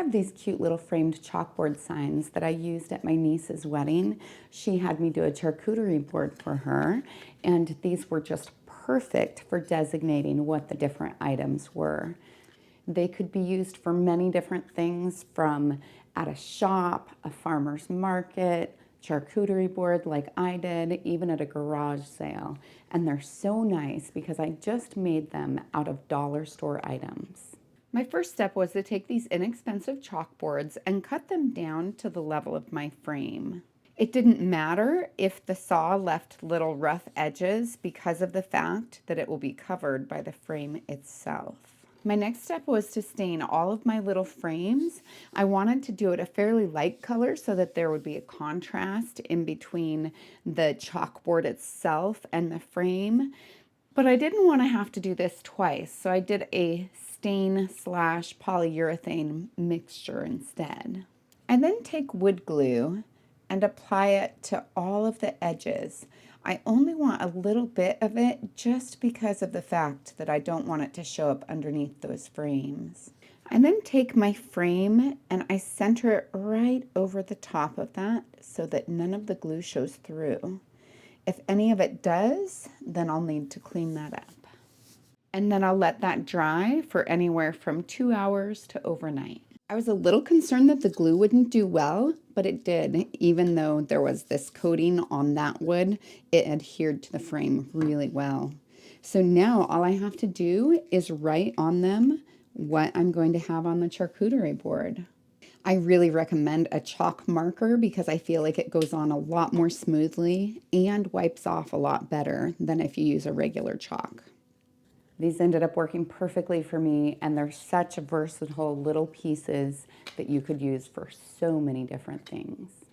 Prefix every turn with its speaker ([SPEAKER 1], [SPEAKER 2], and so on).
[SPEAKER 1] have these cute little framed chalkboard signs that I used at my niece's wedding. She had me do a charcuterie board for her, and these were just perfect for designating what the different items were. They could be used for many different things, from at a shop, a farmer's market, charcuterie board like I did, even at a garage sale. And they're so nice because I just made them out of dollar store items. My first step was to take these inexpensive chalkboards and cut them down to the level of my frame. It didn't matter if the saw left little rough edges because of the fact that it will be covered by the frame itself. My next step was to stain all of my little frames. I wanted to do it a fairly light color so that there would be a contrast in between the chalkboard itself and the frame. But I didn't want to have to do this twice, so I did a stain/polyurethane mixture instead. I then take wood glue and apply it to all of the edges. I only want a little bit of it just because of the fact that I don't want it to show up underneath those frames. I then take my frame and I center it right over the top of that so that none of the glue shows through. If any of it does, then I'll need to clean that up. And then I'll let that dry for anywhere from 2 hours to overnight. I was a little concerned that the glue wouldn't do well, but it did. Even though there was this coating on that wood, it adhered to the frame really well. So now all I have to do is write on them what I'm going to have on the charcuterie board. I really recommend a chalk marker because I feel like it goes on a lot more smoothly and wipes off a lot better than if you use a regular chalk. These ended up working perfectly for me, and they're such versatile little pieces that you could use for so many different things.